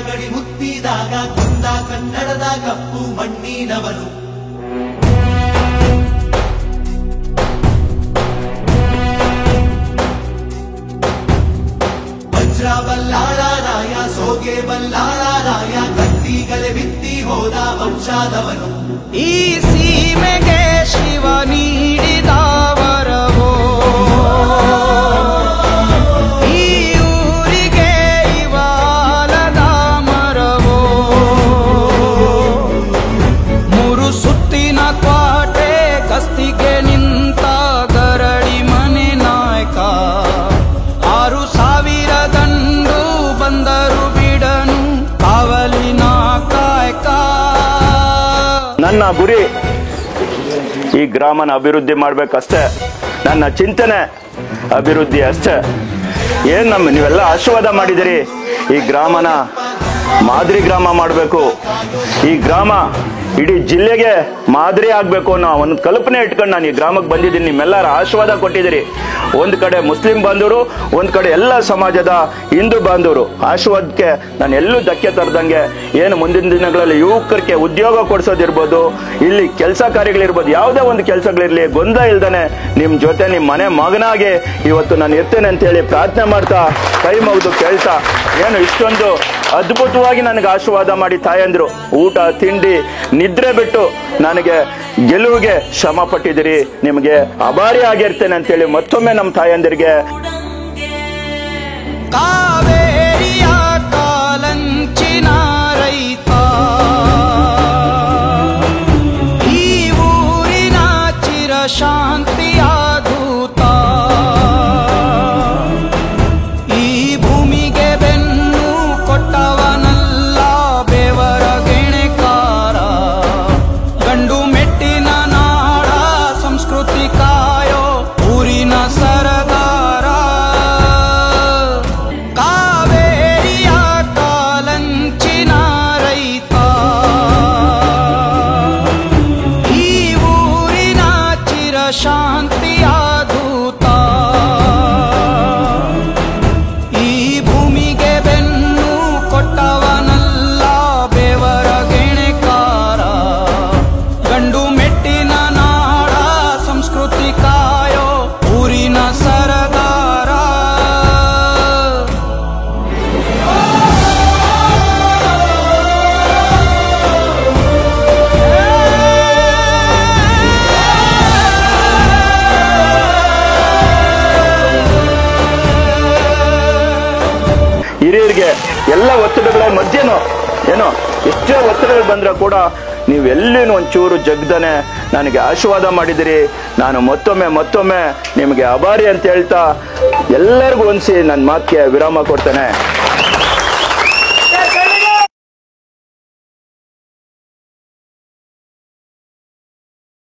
ಗಡಿ ಮುತ್ತಿದಾಗ ಕೊಂದ ಕನ್ನಡದ ಕಪ್ಪು ಮಣ್ಣಿನವನು. ವಜ್ರ ಬಲ್ಲಾಳರಾಯ ಸೋಗೆ ಬಲ್ಲಾಳರಾಯ ಕತ್ತಿಗಲೆ ಬಿತ್ತಿ ಹೋದ ವಂಶಾದವನು. ಈ ಸೀಮೆಗೆ ಶಿವ ನೀಡಿದ ವರವೋ, ಈ ಊರಿಗೆ ಇವಾಲದ ಮರವೋ, ಮೂರು ಸುತ್ತಿನ ಕ್ವಾಟೆ ಗಸ್ತಿಗೆ ನಿಂತ ಗರಡಿ ಮನೆ ನಾಯಕ. 6,000 ದಂಡು ಬಂದರು ಬಿಡನು ಕಾವಲಿನ ಕಾಯಕ. ನನ್ನ ಗುರಿ ಈ ಗ್ರಾಮನ ಅಭಿವೃದ್ಧಿ ಮಾಡ್ಬೇಕಷ್ಟೇ, ನನ್ನ ಚಿಂತನೆ ಅಭಿವೃದ್ಧಿ ಅಷ್ಟೇ. ನೀವೆಲ್ಲ ಆಶೀರ್ವಾದ ಮಾಡಿದಿರಿ, ಈ ಗ್ರಾಮನ ಮಾದರಿ ಗ್ರಾಮ ಮಾಡಬೇಕು, ಈ ಗ್ರಾಮ ಇಡೀ ಜಿಲ್ಲೆಗೆ ಮಾದರಿ ಆಗ್ಬೇಕು ಅನ್ನೋ ಒಂದು ಕಲ್ಪನೆ ಇಟ್ಕೊಂಡು ನಾನು ಈ ಗ್ರಾಮಕ್ಕೆ ಬಂದಿದ್ದೀನಿ. ನಿಮ್ಮೆಲ್ಲರ ಆಶೀರ್ವಾದ ಕೊಟ್ಟಿದ್ದೀರಿ. ಒಂದು ಕಡೆ ಮುಸ್ಲಿಂ ಬಾಂಧವರು, ಒಂದು ಕಡೆ ಎಲ್ಲ ಸಮಾಜದ ಹಿಂದೂ ಬಾಂಧವರು ಆಶೀರ್ವಾದಕ್ಕೆ ನಾನು ಎಲ್ಲೂ ಧಕ್ಕೆ ತರದಂಗೆ ಮುಂದಿನ ದಿನಗಳಲ್ಲಿ ಯುವಕರಿಗೆ ಉದ್ಯೋಗ ಕೊಡಿಸೋದಿರ್ಬೋದು, ಇಲ್ಲಿ ಕೆಲಸ ಕಾರ್ಯಗಳಿರ್ಬೋದು, ಯಾವುದೇ ಒಂದು ಕೆಲಸಗಳಿರಲಿ ಗೊಂದಲ ಇಲ್ದಾನೆ ನಿಮ್ಮ ಜೊತೆ ನಿಮ್ಮ ಮನೆ ಮಗನಾಗಿ ಇವತ್ತು ನಾನು ಇರ್ತೇನೆ ಅಂತೇಳಿ ಪ್ರಾರ್ಥನೆ ಮಾಡ್ತಾ ಕೈ ಮುಗಿದು ಕೇಳ್ತಾ, ಇಷ್ಟೊಂದು ಅದ್ಭುತವಾಗಿ ನನಗೆ ಆಶೀರ್ವಾದ ಮಾಡಿ ತಾಯಂದ್ರು ಊಟ ತಿಂಡಿ ನಿದ್ರೆ ಬಿಟ್ಟು ನನಗೆ ಗೆಲುವಿಗೆ ಶ್ರಮ ಪಟ್ಟಿದ್ದೀರಿ. ನಿಮಗೆ ಆಭಾರಿ ಆಗಿರ್ತೇನೆ ಅಂತೇಳಿ ಮತ್ತೊಮ್ಮೆ ನಮ್ಮ ತಾಯಂದಿರಿಗೆ. ಕಾವೇರಿಯ ಕಾಲಂಚಿನ ರೈತ, ಈ ಊರಿನ ಚಿರ ಶಾಂತಿಯ ದೂತ, ಈ ಭೂಮಿಗೆ ಬೆನ್ನು ಕೊಟ್ಟವನಲ್ಲ ಬೆವರ ಗೆಣೆಕಾರ. ಗಂಡು ಮೆಟ್ಟಿನ ನಾಡ ಸಂಸ್ಕೃತಿ ಕಾಯೋ ಊರಿನ ಸರದಾರ. ಕಾವೇರಿಯ ಕಾಲಂಚಿನ ರೈತ, ಈ ಊರಿನ ಚಿರ ಶಾಂತಿಯ ದೂತ, ಈ ಭೂಮಿಗೆ ಬೆನ್ನು ಕೊಟ್ಟವನಲ್ಲ ಬೆವರ ಗೆಣೆಕಾರ. ಗಂಡು ಮೆಟ್ಟಿನ ನಾಡ ಸಂಸ್ಕೃತಿ ಕಾಯೋ ಊರಿನ ಸರದಾರ. ಹಿರಿಯರಿಗೆ ಎಲ್ಲ ಒತ್ತಡಗಳ ಮಧ್ಯನೂ ಎಷ್ಟೇ ಒತ್ತಡಗಳು ಬಂದ್ರೆ ಕೂಡ ನೀವೆಲ್ಲಿನೂ ಒಂಚೂರು ಜಗ್ದನೆ ನನಗೆ ಆಶೀರ್ವಾದ ಮಾಡಿದಿರಿ. ನಾನು ಮತ್ತೊಮ್ಮೆ ನಿಮಗೆ ಆಭಾರಿ ಅಂತ ಹೇಳ್ತಾ ಎಲ್ಲರಿಗೂ ಹೊಂದಿಸಿ ನನ್ನ ಮಾತಿಗೆ ವಿರಾಮ ಕೊಡ್ತೇನೆ.